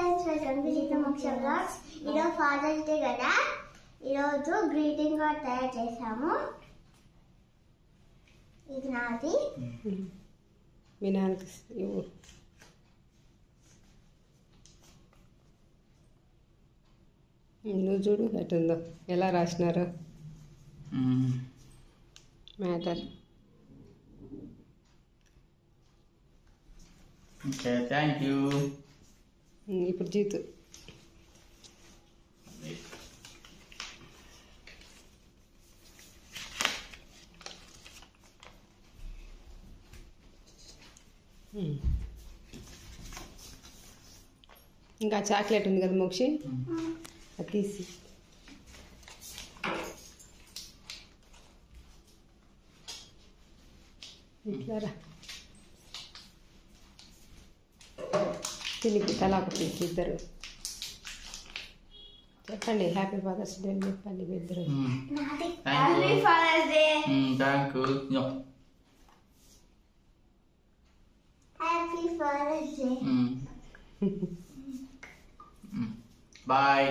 Friends, welcome to Sita మోక్ష blogs. ఈరోజు fathers day కదా, ఈరోజు గ్రీటింగ్ కార్డ్ తయారు చేసాము. ఇది నాది. మీ నాన్నకి ఇవ్వు. నువ్వు చూడు ఎట్టుందో, ఎలా రాసినారో మ్యాటర్. Okay, thank you. ఇప్పుడు జీతు ఇంకా చాక్లెట్ ఉంది కదా మోక్షి, అది తీసి ఇట్లారా తినికి తలా ఒక పీస్ ఇద్దరు. చెప్పండి హ్యాపీ ఫాదర్స్ డే అని చెప్పండి మీ ఇద్దరు. Happy father's day. Thank you. Happy father's day. Bye.